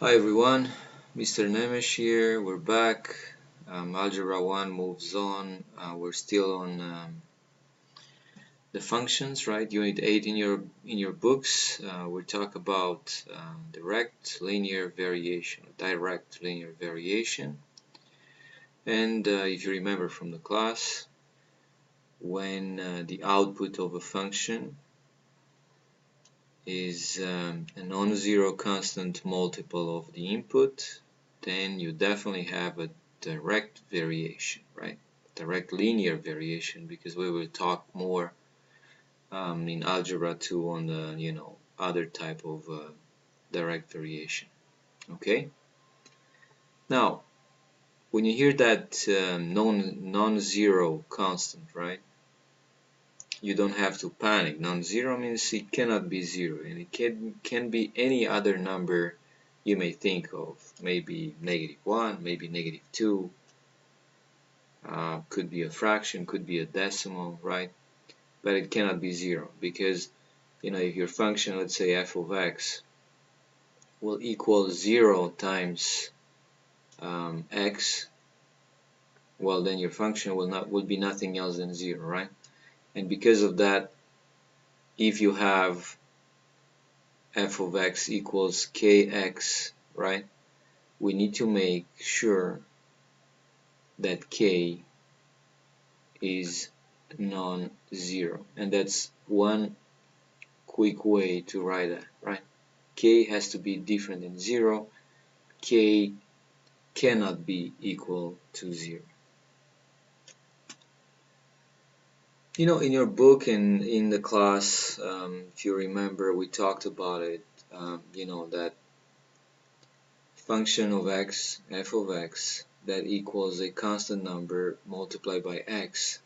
Hi everyone, Mr. Nemesh here. We're back. Algebra 1 moves on. We're still on the functions, right? Unit 8 in your books. We talk about direct linear variation. And if you remember from the class, when the output of a function is a non-zero constant multiple of the input, then you definitely have a direct variation, right? Direct linear variation, because we will talk more in Algebra 2 on the other type of direct variation. Okay. Now, when you hear that non-zero constant, right? You don't have to panic. Non-zero means it cannot be zero, and it can be any other number you may think of. Maybe -1, maybe -2. Could be a fraction, could be a decimal, right? But it cannot be zero, because if your function, let's say f of x, will equal 0 times x, well, then your function will be nothing else than 0, right? And because of that, if you have f of x equals kx, right? We need to make sure that k is non-zero, and that's one quick way to write that, right? K has to be different than 0. K cannot be equal to 0. In your book and in the class, if you remember, we talked about it, that function of x, f of x, that equals a constant number multiplied by x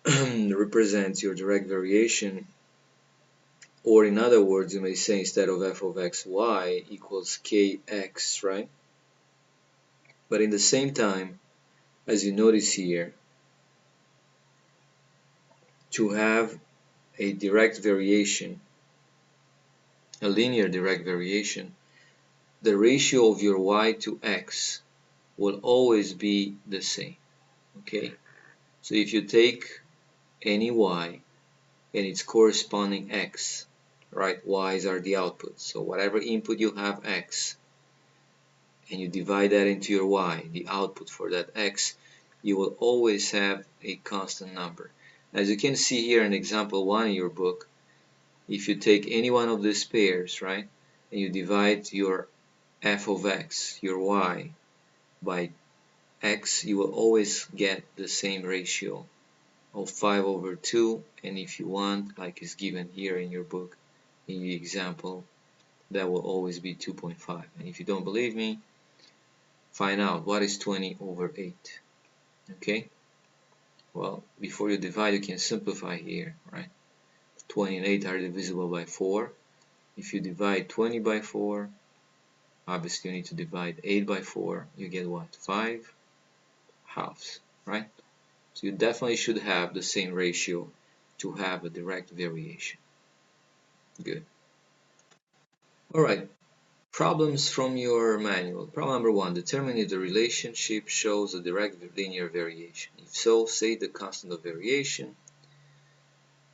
represents your direct variation, or in other words, you may say instead of f of x, y equals kx, right? But in the same time, as you notice here, to have a direct variation, a linear direct variation, the ratio of your y to x will always be the same, okay? So if you take any y and its corresponding x, right? Y's are the outputs, so whatever input you have, x, and you divide that into your y, the output for that x, you will always have a constant number. As you can see here in example 1 in your book, if you take any one of these pairs, right, and you divide your f of x, your y, by x, you will always get the same ratio of 5/2, and if you want, like is given here in your book, in the example, that will always be 2.5. And if you don't believe me, find out what is 20/8. Okay, well, before you divide, you can simplify here, right? 20 and 8 are divisible by 4. If you divide 20 by 4, obviously you need to divide 8 by 4. You get what? 5 halves, right? So you definitely should have the same ratio to have a direct variation. Good. Alright, problems from your manual. Problem number 1. Determine if the relationship shows a direct linear variation. If so, say the constant of variation.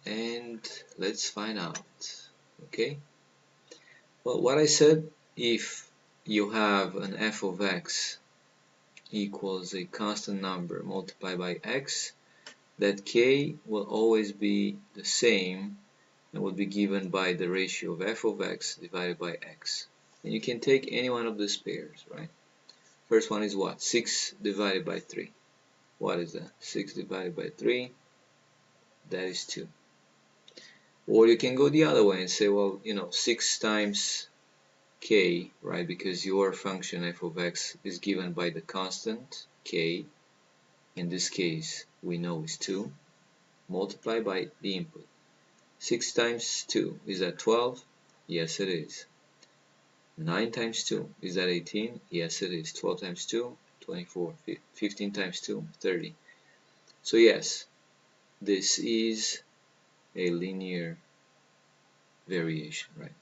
And let's find out. Okay? Well, what I said, if you have an f of x equals a constant number multiplied by x, that k will always be the same and will be given by the ratio of f of x divided by x. And you can take any one of these pairs, right? First one is what? 6 divided by 3. What is that? 6 divided by 3, that is 2. Or you can go the other way and say, well, 6 times k, right? Because your function f of x is given by the constant k. In this case, we know is 2, multiplied by the input. 6 times 2, is that 12? Yes, it is. 9 times 2, is that 18? Yes, it is. 12 times 2, 24. 15 times 2, 30. So yes, this is a linear variation, right?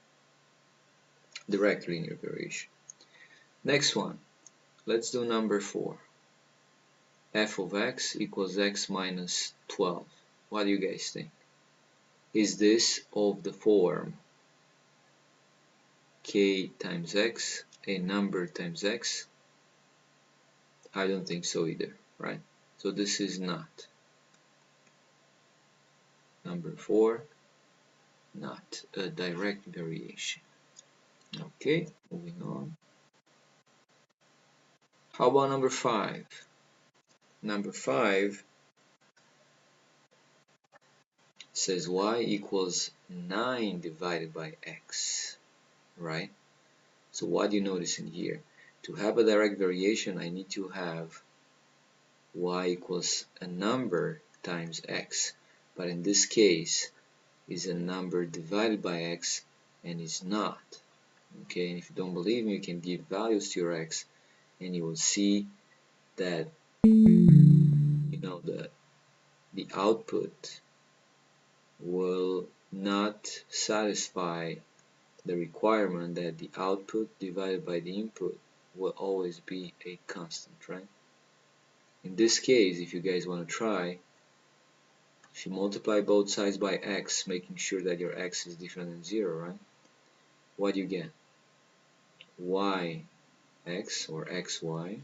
direct linear variation. Next one, let's do number 4. F of x equals x minus 12. What do you guys think? Is this of the form k times x, a number times x? I don't think so either, right? So this is not. Number 4, not a direct variation. Okay, moving on. How about number 5? Number 5 says y equals 9 divided by x, right? So what do you notice in here? To have a direct variation, I need to have y equals a number times x, but in this case is a number divided by x and is not. Okay, and if you don't believe me, you can give values to your x and you will see that the output will not satisfy the requirement that the output divided by the input will always be a constant, right? In this case, if you guys want to try, if you multiply both sides by x, making sure that your x is different than 0, right? What do you get? Yx or xy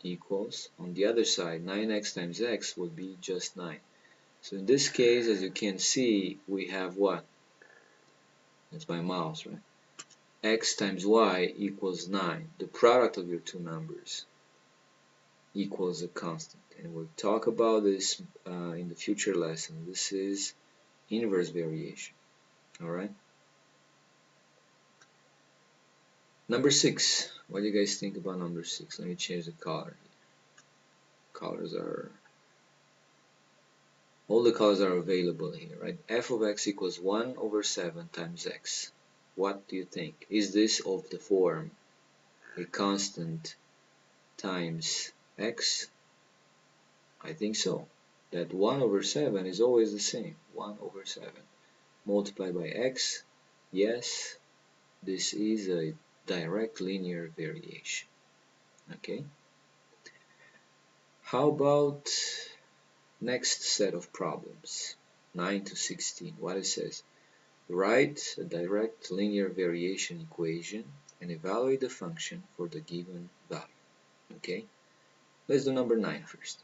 equals, on the other side, 9x times x would be just 9. So in this case, as you can see, we have what? That's my mouse, right? X times y equals 9. The product of your two numbers equals a constant. And we'll talk about this in the future lesson. This is inverse variation. Alright? Number 6. What do you guys think about number 6? Let me change the color. All the colors are available here, right? F of x equals 1 over 7 times x. What do you think? Is this of the form a constant times x? I think so. That 1 over 7 is always the same. 1 over 7 multiplied by x. Yes, this is a direct linear variation. Okay. How about next set of problems? 9 to 16. What it says? Write a direct linear variation equation and evaluate the function for the given value. Okay. Let's do number 9 first.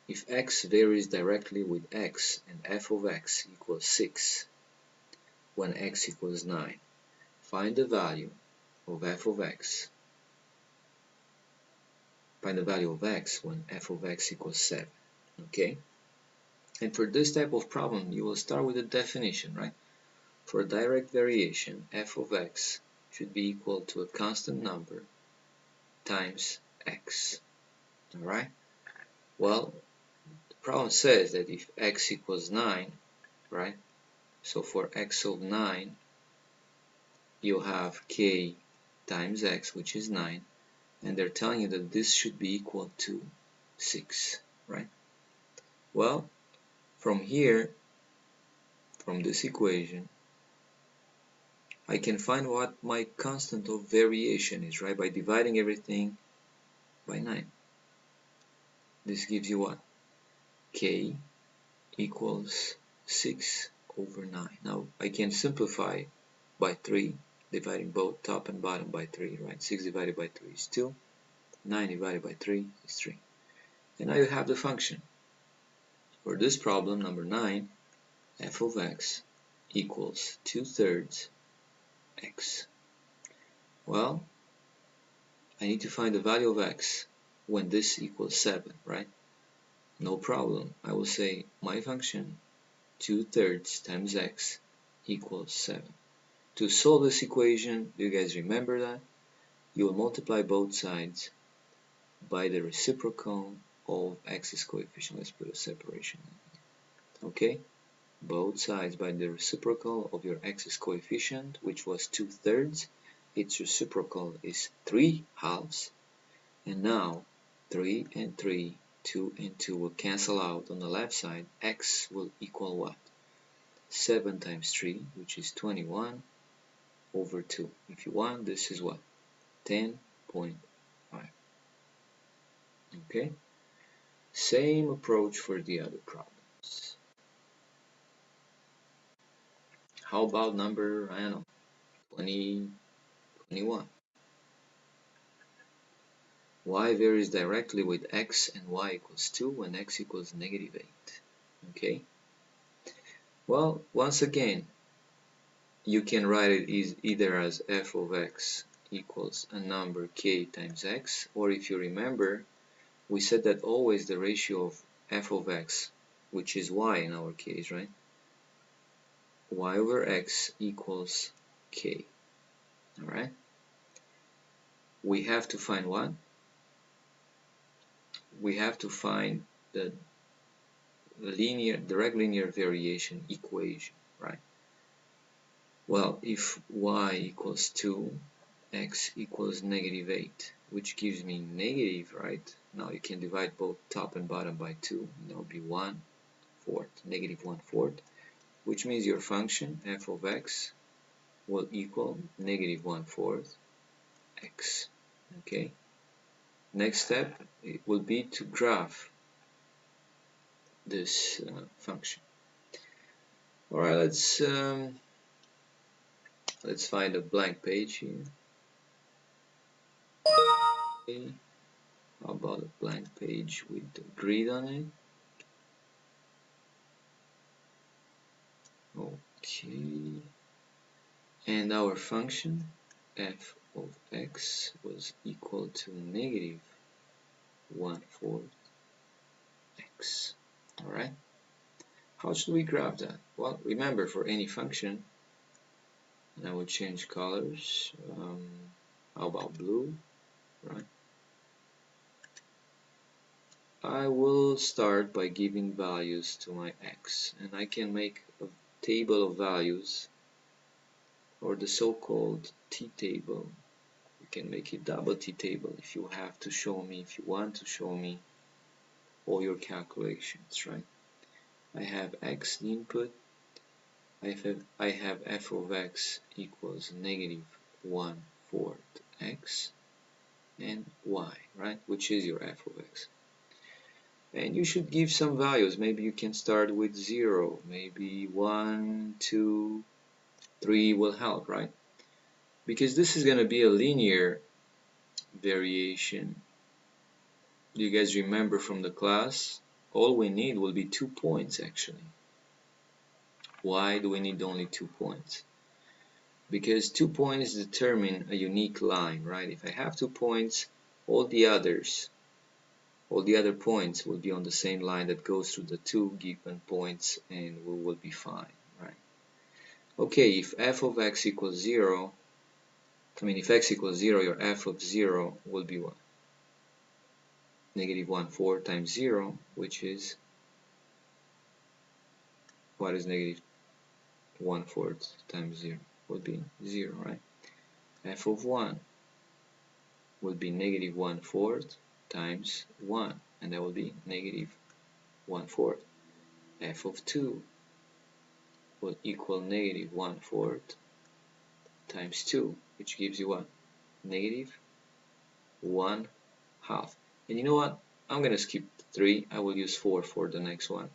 If x varies directly with x and f of x equals 6 when x equals 9, find the value of f of x. Find the value of x when f of x equals 7. Okay? And for this type of problem, you will start with a definition, right? For a direct variation, f of x should be equal to a constant number times x. Alright? Well, the problem says that if x equals 9, right? So for x of 9, you have k times x, which is 9, and they're telling you that this should be equal to 6, right? Well, from here, from this equation, I can find what my constant of variation is, right? By dividing everything by 9. This gives you what? K equals 6 over 9. Now, I can simplify by 3, dividing both top and bottom by 3, right? 6 divided by 3 is 2. 9 divided by 3 is 3. And now you have the function. For this problem, number 9, f of x equals 2/3 x. Well, I need to find the value of x when this equals 7, right? No problem. I will say my function 2/3 times x equals 7. To solve this equation, do you guys remember that? You will multiply both sides by the reciprocal of x's coefficient. Let's put a separation. Okay? Both sides by the reciprocal of your x's coefficient, which was 2/3. Its reciprocal is 3/2. And now 3 and 3, 2 and 2 will cancel out on the left side. X will equal what? 7 times 3, which is 21, over 2. If you want, this is what? 10.5. Okay? Same approach for the other problems. How about number, I don't know, 20, 21? Y varies directly with x and y equals 2 when x equals negative 8. Okay? Well, once again, you can write it either as f of x equals a number k times x, or if you remember, we said that always the ratio of f of x, which is y in our case, right? Y over x equals k. Alright? We have to find what? We have to find the direct linear variation equation, right? Well, if y equals 2, x equals negative 8, which gives me negative, right? Now you can divide both top and bottom by 2, and that will be 1/4, negative 1/4, which means your function f of x will equal negative 1/4 x. Okay. Next step, it will be to graph this function. All right, let's find a blank page here. Okay. How about a blank page with the grid on it? Okay. And our function f of x was equal to negative 1/4 x. All right. How should we graph that? Well, remember, for any function, and I will change colors. How about blue? Right. I will start by giving values to my x, and I can make a table of values, or the so-called t-table. You can make it double t-table if you have to show me, if you want to show me all your calculations, right? I have x input, I have f of x equals negative 1/4 x, and y, right, which is your f of x. And you should give some values. Maybe you can start with 0, maybe 1, 2, 3 will help, right? Because this is going to be a linear variation. Do you guys remember from the class? All we need will be 2 points actually. Why do we need only 2 points? Because 2 points determine a unique line, right? If I have 2 points, all the other points will be on the same line that goes through the 2 given points, and we will be fine, right? Okay, if f of x equals 0, if x equals 0, your f of 0 will be what? Negative 1/4 times 0, which is, what is negative 1/4 times 0? Would be 0, right? F of 1 would be negative 1/4 times 1, and that will be negative 1/4. F of 2 will equal negative 1/4 times 2, which gives you what? Negative 1/2. And you know what? I'm going to skip 3. I will use 4 for the next one.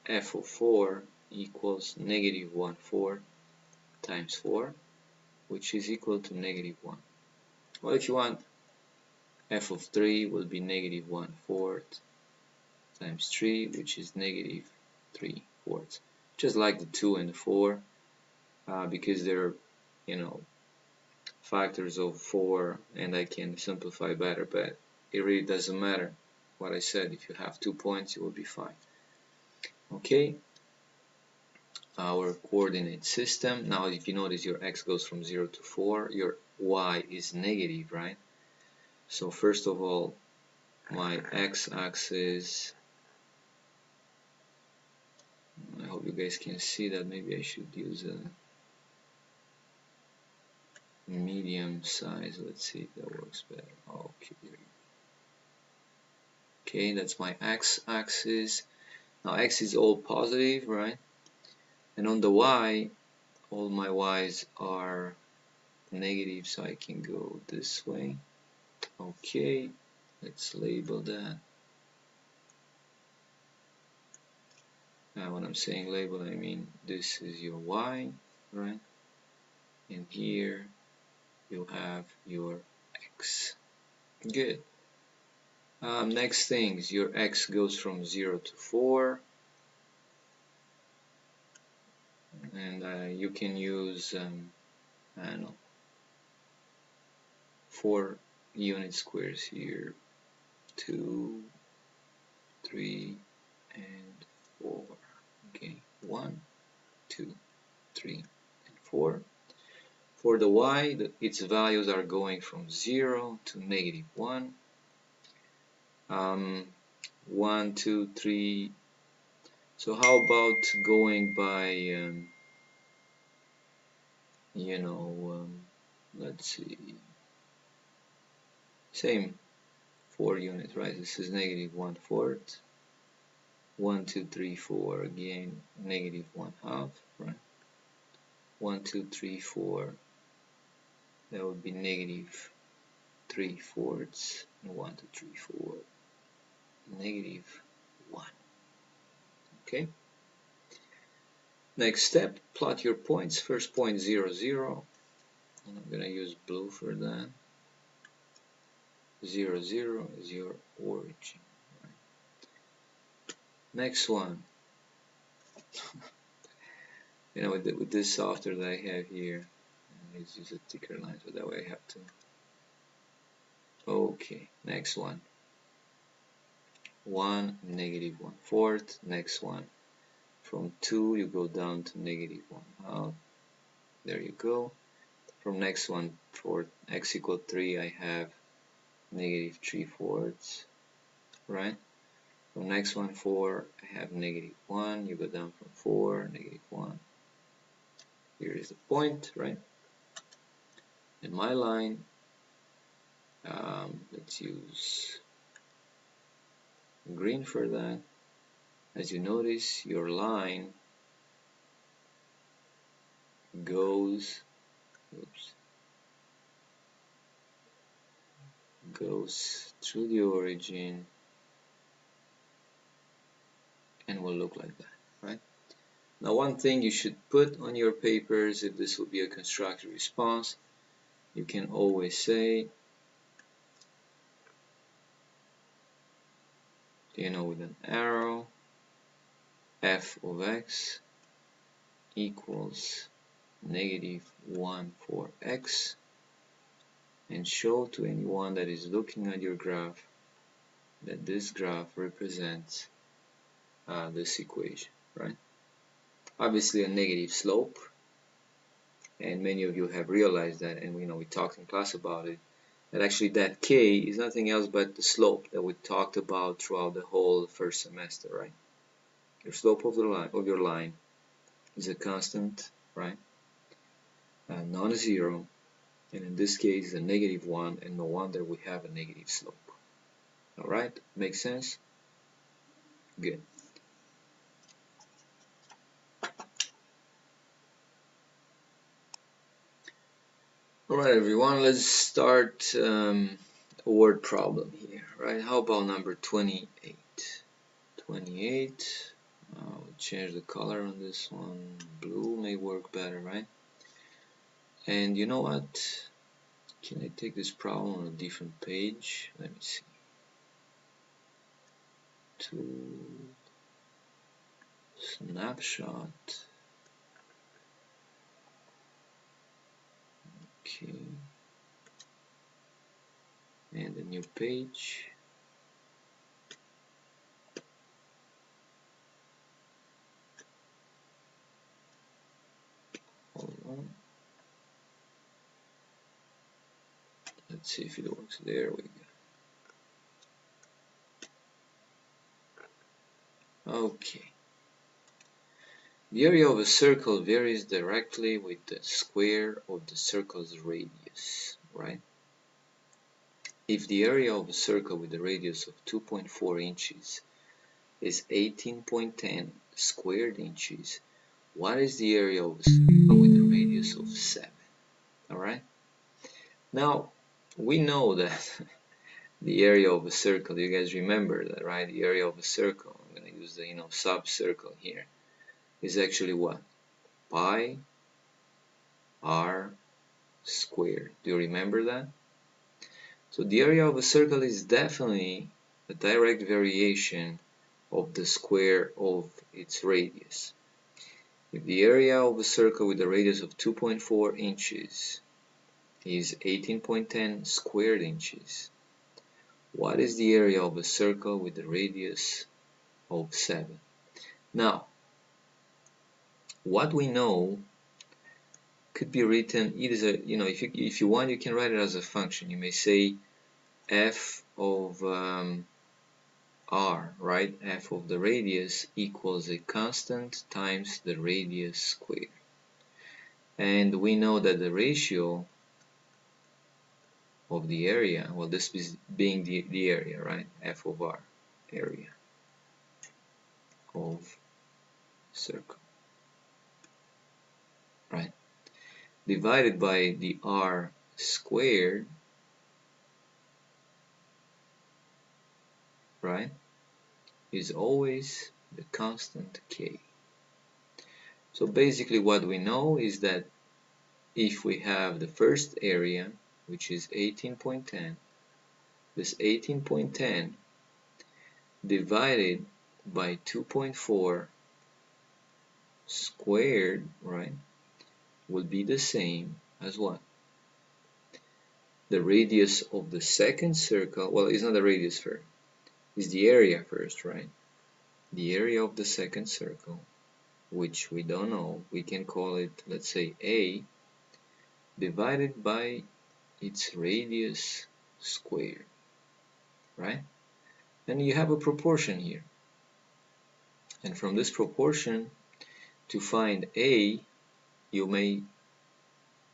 F of 4 equals negative 1/4 times 4, which is equal to negative 1. Well, if you want, f of 3 will be negative 1/4 times 3, which is negative 3/4. Just like the 2 and the 4, because they're, factors of 4, and I can simplify better, but it really doesn't matter what I said. If you have 2 points, you will be fine. Okay, our coordinate system. Now, if you notice, your x goes from 0 to 4, your y is negative, right? So first of all, my x-axis, I hope you guys can see that. Maybe I should use a medium size. Let's see if that works better. Okay, there you go. Okay, that's my x-axis. Now x is all positive, right? And on the y, all my y's are negative, so I can go this way. Okay, let's label that. Now when I'm saying label, I mean this is your y, right? And here you have your x. Good. Next things, your x goes from 0 to 4. And you can use, I don't know, 4 unit squares here. 2, 3, and 4. Okay, 1, 2, 3, and 4. For the y, its values are going from 0 to -1. 1, 2, 3. So how about going by, you know, let's see, same 4 units, right? This is -1/4. 1, 2, 3, 4, again, -1/2, right? 1, 2, 3, 4, that would be -3/4, and 1, 2, 3, 4, -1. Okay. Next step, plot your points. First point 0, 0, and I'm gonna use blue for that. 0, 0 is your origin. Right? Next one. You know, with this software that I have here, let's use a thicker line so that way I have to. Okay, next one. 1, -1/4. Next one. From 2 you go down to -1/2. There you go. From next one, for x equal 3, I have -3/4, right? From next one, 4, I have -1. You go down from 4, -1. Here is the point, right? And my line, let's use green for that. As you notice, your line goes through the origin and will look like that, right? Now, one thing you should put on your papers, if this will be a constructed response, you can always say, you know, with an arrow, f of x equals -1 for x, and show to anyone that is looking at your graph that this graph represents this equation, right? Obviously a negative slope, and many of you have realized that, and we talked in class about it, that actually that k is nothing else but the slope that we talked about throughout the whole first semester, right? Your slope of your line is a constant, right? Non-zero, and in this case a -1, and no wonder we have a negative slope. All right, makes sense? Good. All right, everyone, let's start a word problem here, right? How about number 28? 28, we'll change the color on this one. Blue may work better, right? And you know what? Can I take this problem on a different page? Let me see. To snapshot. Okay. And a new page. Hold on. Let's see if it works. There we go. Okay. The area of a circle varies directly with the square of the circle's radius, right? If the area of a circle with a radius of 2.4 inches is 18.10 squared inches, what is the area of a circle with a radius of 7? Alright? Now, we know that the area of a circle, you guys remember that, right? The area of a circle, I'm going to use the, sub-circle here, is actually what? Pi r squared. Do you remember that? So the area of a circle is definitely a direct variation of the square of its radius. If the area of a circle with a radius of 2.4 inches is 18.10 squared inches, what is the area of a circle with a radius of 7? Now, what we know could be written either, if you want, you can write it as a function. You may say f of r, right? F of the radius equals a constant times the radius squared. And we know that the ratio of the area, well, this is being the area, right? F of r, area of circle, right? Divided by the r squared, right, is always the constant k. So basically what we know is that if we have the first area, which is 18.10, this 18.10 divided by 2.4 squared, right, will be the same as what? The radius of the second circle. Well, it's not the radius first, it's the area first, right? The area of the second circle, which we don't know, we can call it, let's say, a, divided by its radius squared, right? And you have a proportion here. And from this proportion, to find a, you may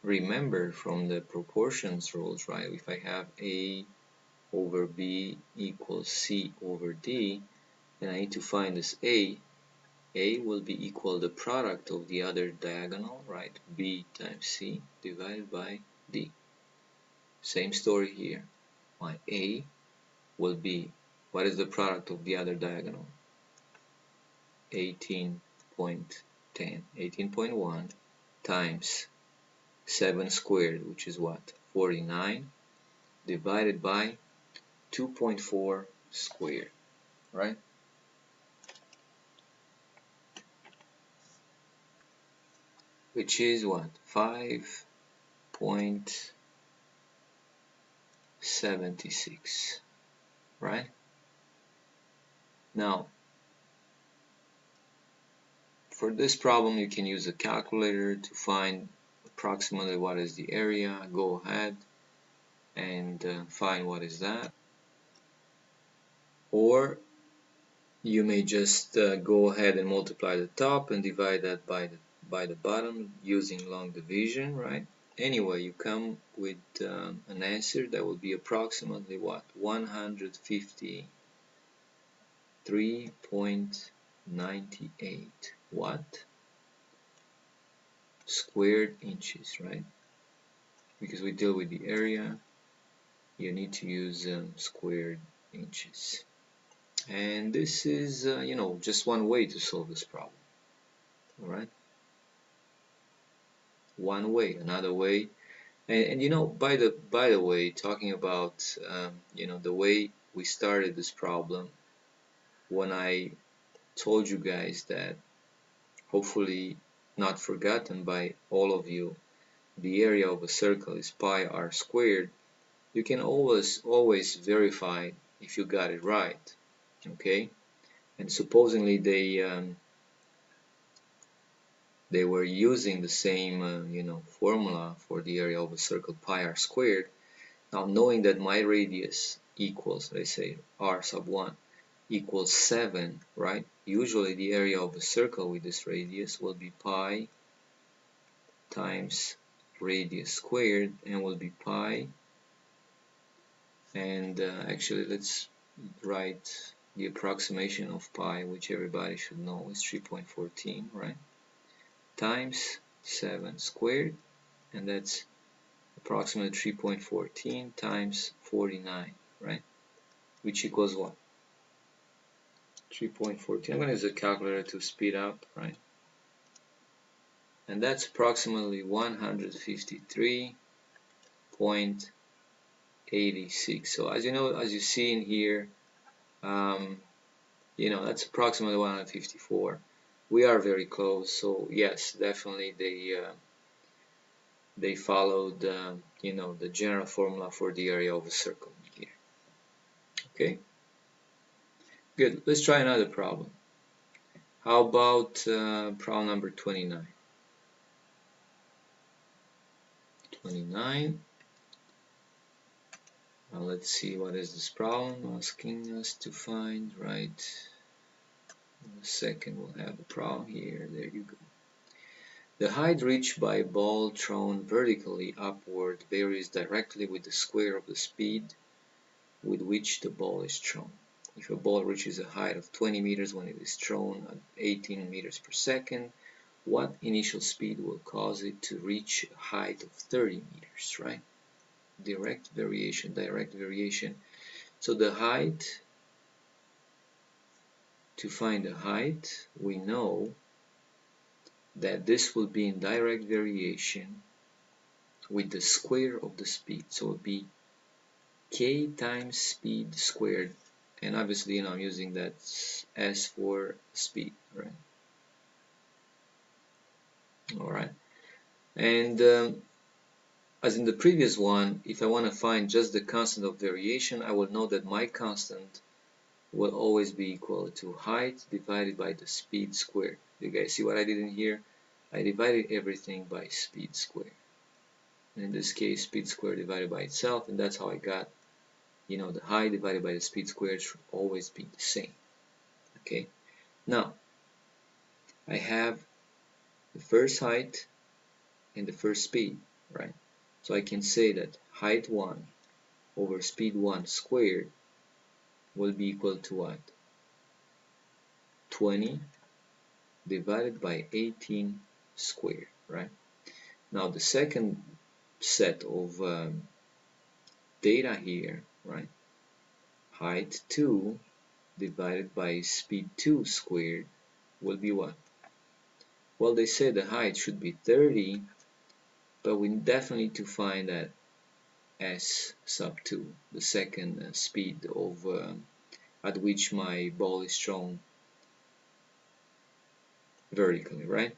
remember from the proportions rules, right? If I have a over b equals c over d, then I need to find this a will be equal the product of the other diagonal, right? b times c divided by d. Same story here. My a will be, what is the product of the other diagonal? 18.1 times 7 squared, which is what? 49, divided by 2.4 squared, right? Which is what? 5.76, right? Now, for this problem, you can use a calculator to find approximately what is the area. Go ahead and find what is that. Or you may just go ahead and multiply the top and divide that by the bottom using long division, right? Anyway, you come with an answer that will be approximately what? 153.98 what? Squared inches, right? Because we deal with the area, you need to use squared inches. And this is, just one way to solve this problem. All right? One way. Another way. And by the way, talking about the way we started this problem, when I told you guys that, hopefully not forgotten by all of you, the area of a circle is pi r squared, you can always verify if you got it right. Okay? And supposedly they were using the same formula for the area of a circle, pi r squared. Now, knowing that my radius equals, let's say, r sub 1 equals 7, right? Usually the area of a circle with this radius will be pi times radius squared, and will be pi, and actually let's write the approximation of pi, which everybody should know is 3.14, right? Times 7 squared, and that's approximately 3.14 times 49, right? Which equals what? 3.14. I'm going to use a calculator to speed up, right? And that's approximately 153.86. So as you know, as you see in here, you know, that's approximately 154. We are very close, so yes, definitely they followed you know, the general formula for the area of a circle here. Okay, good. Let's try another problem. How about problem number 29? 29. Now let's see, what is this problem asking us to find, right? In a second we'll have the problem here. There you go. The height reached by a ball thrown vertically upward varies directly with the square of the speed with which the ball is thrown. If a ball reaches a height of 20 meters when it is thrown at 18 meters per second, what initial speed will cause it to reach a height of 30 meters, right? Direct variation, direct variation. So the height, to find the height, we know that this will be in direct variation with the square of the speed. So it would be k times speed squared, and obviously, you know, I'm using that s for speed, right? All right, and as in the previous one, if I want to find just the constant of variation, I will know that my constant will always be equal to height divided by the speed squared. You guys see what I did in here? I divided everything by speed squared. And in this case, speed squared divided by itself, and that's how I got, you know, the height divided by the speed squared should always be the same. Okay, now I have the first height and the first speed, right? So I can say that height 1 over speed 1 squared will be equal to what? 20 divided by 18 squared, right? Now the second set of data here, right? Height 2 divided by speed 2 squared will be what? Well, they say the height should be 30, but we definitely need to find that s sub 2, the second speed of at which my ball is thrown vertically, right?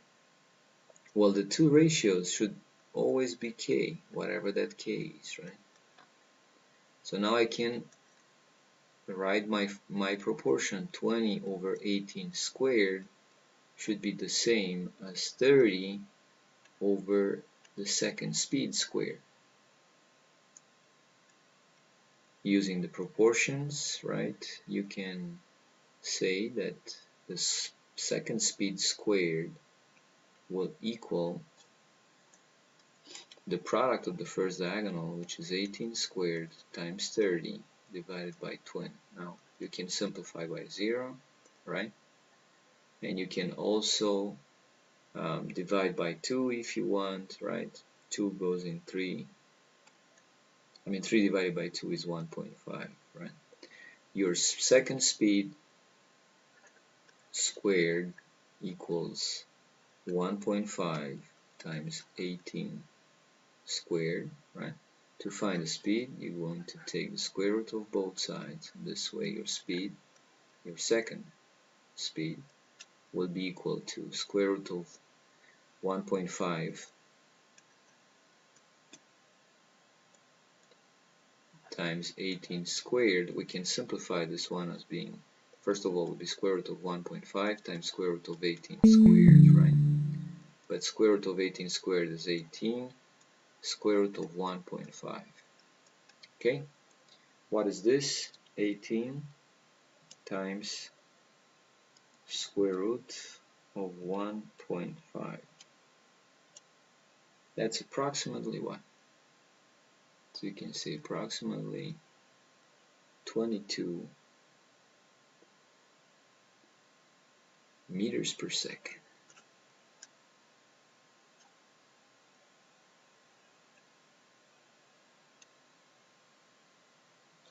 Well, the two ratios should always be k, whatever that k is, right? So now I can write my proportion 20 over 18 squared should be the same as 30 over the second speed squared. Using the proportions, right, you can say that the second speed squared will equal the product of the first diagonal, which is 18 squared times 30 divided by 20. Now you can simplify by 0, right? And you can also divide by 2 if you want, right? 2 goes in 3. 3 divided by 2 is 1.5, right? Your second speed squared equals 1.5 times 18 squared, right? To find the speed, you're going to take the square root of both sides. This way your speed, your second speed, will be equal to square root of 1.5 times 18 squared. We can simplify this one as being, first of all, would be square root of 1.5 times square root of 18 squared, right? But square root of 18 squared is 18, square root of 1.5. Okay, what is this? 18 times square root of 1.5. That's approximately what? So you can say approximately 22 meters per second.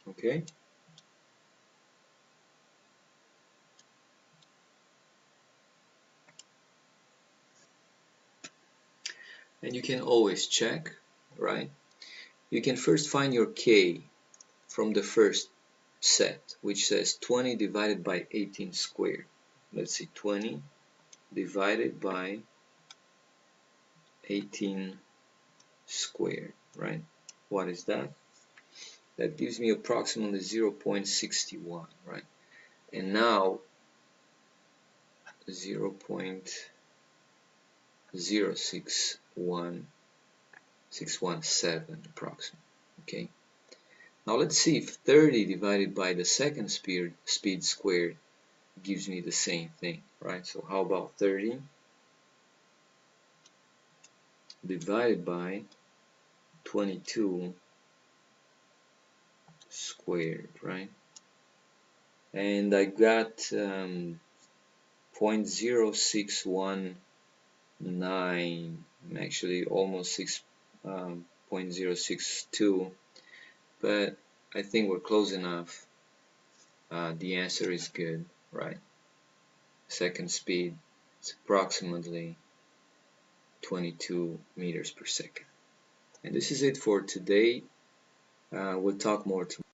Okay. And you can always check, right? You can first find your k from the first set, which says 20 divided by 18 squared. Let's see, 20 divided by 18 squared, right? What is that? That gives me approximately 0.61, right? And now 0.061617 approximately, okay? Now let's see if 30 divided by the second speed squared gives me the same thing, right? So how about 30 divided by 22 squared, right? And I got 0.0619, actually almost 0.062, but I think we're close enough. The answer is good, right? Second speed is approximately 22 meters per second. And this is it for today. We'll talk more tomorrow.